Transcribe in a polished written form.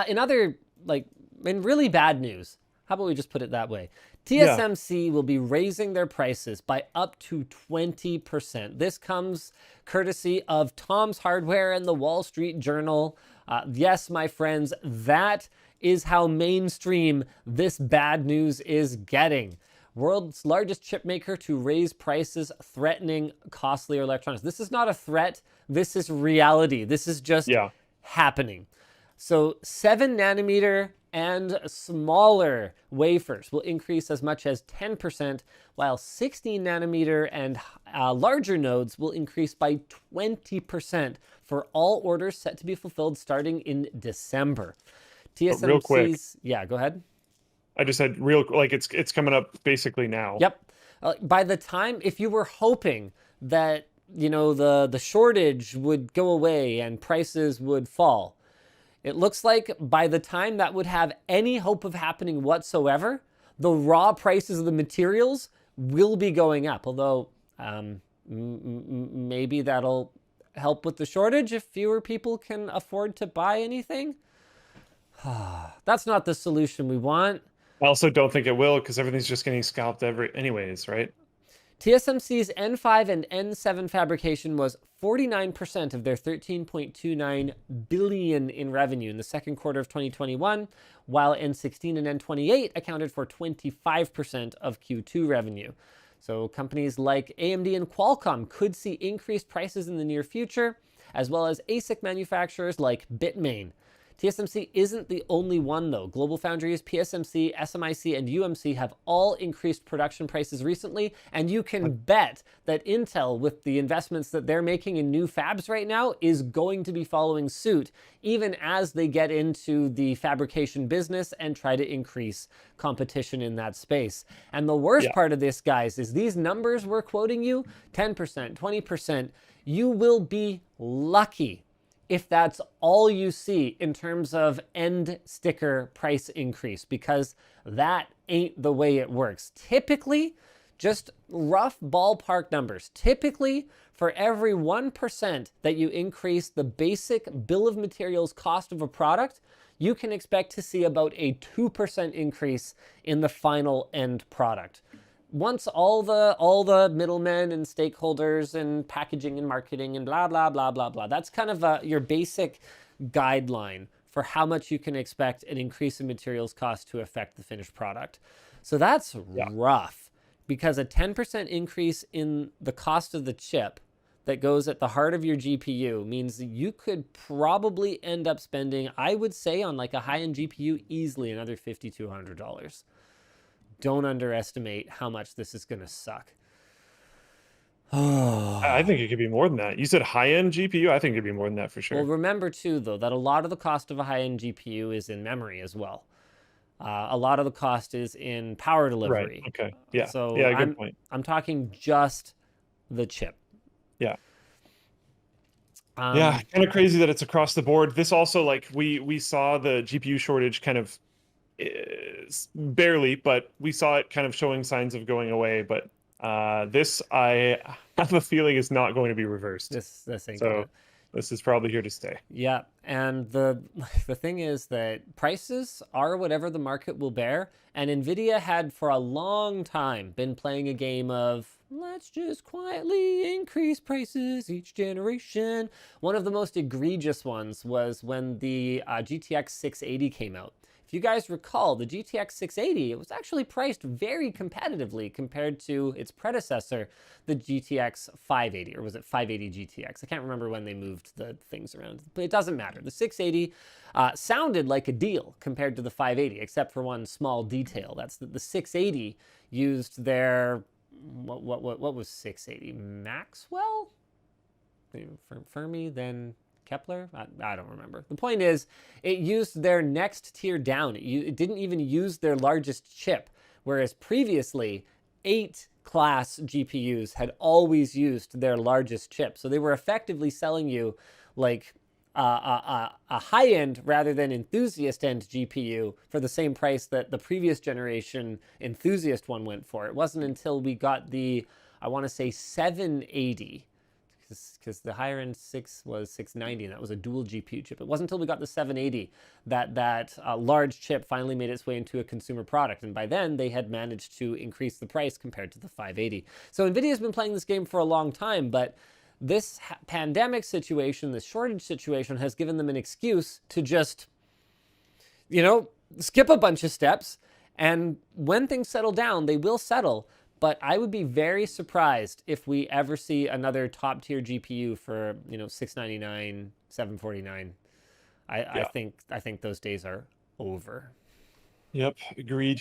In other, like, in really bad news, how about we just put it that way? Yeah. TSMC will be raising their prices by up to 20%. This comes courtesy of Tom's Hardware and the Wall Street Journal. Yes, my friends, that is how mainstream this bad news is getting. World's largest chip maker to raise prices, threatening costlier electronics. This is not a threat. This is reality. This is just Yeah. happening. So 7 nanometer and smaller wafers will increase as much as 10%, while 16 nanometer and larger nodes will increase by 20% for all orders set to be fulfilled starting in December. But real quick, TSMC's, yeah, go ahead. I just said real like it's coming up basically now. Yep. By the time, if you were hoping that the shortage would go away and prices would fall, it looks like by the time that would have any hope of happening whatsoever, the raw prices of the materials will be going up. Although maybe that'll help with the shortage if fewer people can afford to buy anything. That's not the solution we want. I also don't think it will because everything's just getting scalped anyways, right? TSMC's N5 and N7 fabrication was 49% of their 13.29 billion in revenue in the second quarter of 2021, while N16 and N28 accounted for 25% of Q2 revenue. So companies like AMD and Qualcomm could see increased prices in the near future, as well as ASIC manufacturers like Bitmain. TSMC isn't the only one, though. GlobalFoundries, PSMC, SMIC, and UMC have all increased production prices recently, and you can bet that Intel, with the investments that they're making in new fabs right now, is going to be following suit, even as they get into the fabrication business and try to increase competition in that space. And the worst part of this, guys, is these numbers we're quoting you, 10%, 20%, you will be lucky if that's all you see in terms of end sticker price increase, because that ain't the way it works. Typically, just rough ballpark numbers, typically for every 1% that you increase the basic bill of materials cost of a product, you can expect to see about a 2% increase in the final end product. Once all the middlemen and stakeholders and packaging and marketing and blah blah blah blah blah, that's kind of your basic guideline for how much you can expect an increase in materials cost to affect the finished product. So that's rough, because a 10% increase in the cost of the chip that goes at the heart of your GPU means that you could probably end up spending, I would say, on like a high-end GPU, easily another $5,200. Don't underestimate how much this is going to suck. I think it could be more than that. You said high-end GPU. I think it could be more than that for sure. Well, remember too, though, that a lot of the cost of a high-end GPU is in memory as well. A lot of the cost is in power delivery. Right. Okay. Yeah. So Yeah. Good point. I'm talking just the chip. Yeah. Yeah. Kind of crazy that it's across the board. This also, like, we saw the GPU shortage kind of barely, but we saw it kind of showing signs of going away. But this, I have a feeling, is not going to be reversed. This ain't So gonna. this is probably here to stay. Yeah, and the thing is that prices are whatever the market will bear, and Nvidia had for a long time been playing a game of let's just quietly increase prices each generation. One of the most egregious ones was when the GTX 680 came out. If you guys recall, the GTX 680, it was actually priced very competitively compared to its predecessor, the GTX 580, or was it 580 GTX? I can't remember when they moved the things around, but it doesn't matter. The 680 sounded like a deal compared to the 580, except for one small detail. That's that the 680 used their, what was 680? Maxwell? Fermi, then Kepler? I don't remember. The point is, it used their next tier down. It didn't even use their largest chip, whereas previously, 8 class GPUs had always used their largest chip. So they were effectively selling you like a high-end rather than enthusiast-end GPU for the same price that the previous generation enthusiast one went for. It wasn't until we got the, I want to say 780, because the higher end 6 was 690, and that was a dual GPU chip. It wasn't until we got the 780 that large chip finally made its way into a consumer product, and by then they had managed to increase the price compared to the 580. So NVIDIA's been playing this game for a long time, but this pandemic situation, this shortage situation, has given them an excuse to just, skip a bunch of steps. And when things settle down, they will settle. But I would be very surprised if we ever see another top tier GPU for, $699, $749. I think those days are over. Yep, agreed.